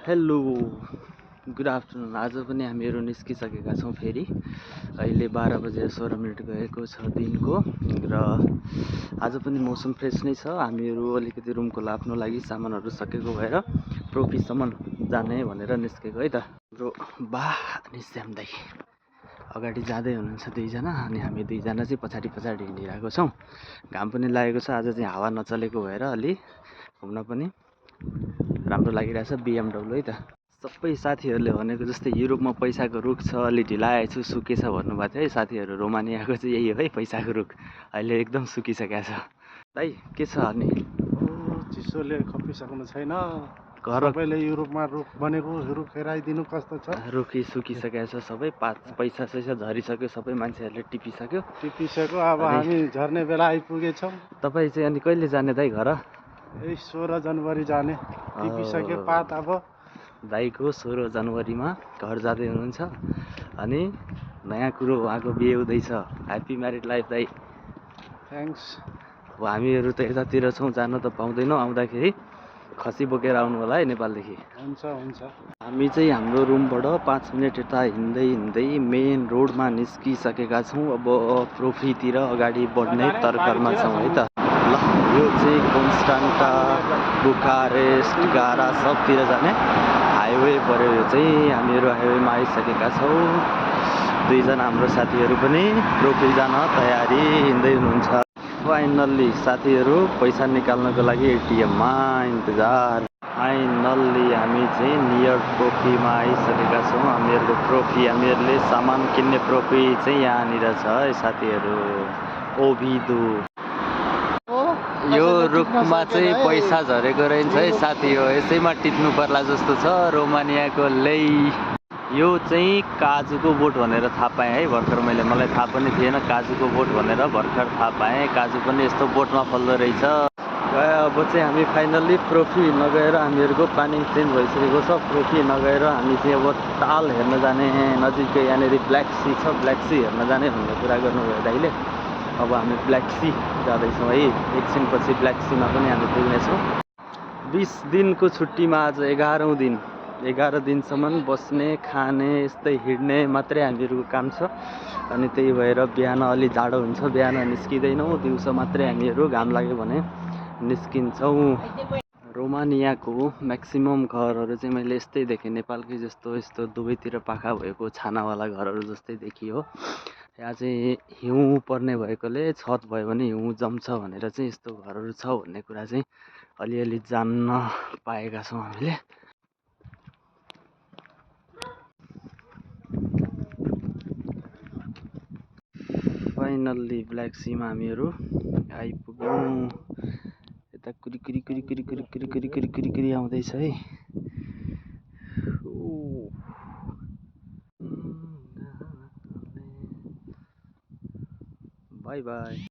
Hello good afternoon. आज पनि हामीहरू निस्किसकेका छौँ। फेरि अहिले 12 बजेर 16 मिनट गएको छ दिनको र आज पनि मौसम फ्रेस नै छ। हामीहरू अलिकति रुम खोला आफ्नो लागि सामानहरू सकेको भएर प्रोफीसम्म जाने भनेर निस्केको है त। हाम्रो बा अनि श्याम दाई अगाडि जाँदै हुनुहुन्छ दुईजना, अनि हामी दुईजना चाहिँ पछाडि हिँडिरहेको छौँ। घाम पनि लागेको छ, आज चाहिँ हावा नचलेको भएर अलि घुम्न पनि राम्रो लागिरहेछ। BMW है त। सबै साथीहरूले भनेको जस्तै युरोपमा पैसाको रुख छ, अलि ढिला आएछु सुकेछ भन्नुभएको थियो है साथीहरू। रोमानियाको चाहिँ यही हो है, पैसाको रुख अहिले एकदम सुकिसकेको छ। दाइ के छ अनि? चिसोले खपिसक्नु छैन। घर सबैले युरोपमा रुख बनेको रुख हेराइदिनु कस्तो छ। रुखै सुकिसकेको छ सबै, पैसा झरिसक्यो, सबै मान्छेहरूले टिपिसक्यो। अब हामी झर्ने बेला आइपुगेछौँ। तपाईँ चाहिँ अनि कहिले जाने दाइ घर? यही 16 जनवरी जाने टिपिसक्यो पात। अब दाइको 16 जनवरीमा घर जाँदै हुनुहुन्छ। अनि नयाँ कुरो उहाँको बिहे हुँदैछ। ह्याप्पी म्यारिड लाइफ दाइ। थ्याङ्क्स। अब हामीहरू त यतातिर छौँ, जान त पाउँदैनौँ। आउँदाखेरि खसी बोकेर आउनु होला है नेपालदेखि। हुन्छ। हामी चाहिँ हाम्रो रुमबाट 5 मिनट यता हिँड्दै मेन रोडमा निस्किसकेका छौँ। अब प्रोफीतिर अगाडि बढ्ने तर्करमा छौँ है त। ल यो चाहिँ कन्स्टान्टा, बुखारेस्ट, गारा सबतिर जाने हाइवे पऱ्यो। यो चाहिँ हामीहरू हाइवेमा आइसकेका छौँ। दुईजना हाम्रो साथीहरू पनि प्रोफी जान तयारी हिँड्दै हुनुहुन्छ। फाइनल्ली साथीहरू पैसा निकाल्नको लागि एटिएममा इन्तजार। फाइनल्ली हामी चाहिँ नियर प्रोफीमा आइसकेका छौँ। हामीहरूको प्रोफी, हामीहरूले सामान किन्ने प्रोफी चाहिँ यहाँनिर छ है साथीहरू। ओभिदो यो रुखमा चाहिँ पैसा झरेको रहेछ है साथी हो, यसैमा टिप्नु पर्ला जस्तो छ। रोमानियाको लै यो चाहिँ काजुको बोट भनेर थाहा पाएँ है भर्खर। मलाई थाहा पनि थिएन काजुको बोट भनेर, भर्खर थाहा पाएँ। काजु पनि यस्तो बोटमा फल्दो रहेछ। अब चाहिँ हामी फाइनल्ली प्रोफी नगएर, हामीहरूको प्लानिङ चेन्ज भइसकेको छ। प्रोफी नगएर हामी चाहिँ अब ताल हेर्न जाने, नजिकै यहाँनिर ब्ल्याक सी छ, ब्ल्याक सी हेर्न जाने भन्ने कुरा गर्नुभयो दाइले। अब हामी ब्ल्याक सी जाँदैछौँ है। एकछिनपछि ब्ल्याक सीमा पनि हामी पुग्नेछौँ। 20 दिनको छुट्टीमा आज 11औँ दिन। 11 दिनसम्म बस्ने, खाने, यस्तै हिँड्ने मात्रै हामीहरूको काम छ। अनि त्यही भएर बिहान अलि जाडो हुन्छ, बिहान निस्किँदैनौँ। दिउँसो मात्रै हामीहरू घाम लाग्यो भने निस्किन्छौँ। रोमानियाको म्याक्सिमम् घरहरू चाहिँ मैले यस्तै देखेँ, नेपालकै जस्तो यस्तो दुवैतिर पाखा भएको छानावाला घरहरू जस्तै देखियो। यहाँ चाहिँ हिउँ पर्ने भएकोले छत भयो भने हिउँ जम्छ भनेर चाहिँ यस्तो घरहरू छ भन्ने कुरा चाहिँ अलिअलि जान्न पाएका छौँ हामीले। फाइनल्ली ब्ल्याक सीमा हामीहरू आइपुग्यौँ। यता कुरी आउँदैछ है। By by.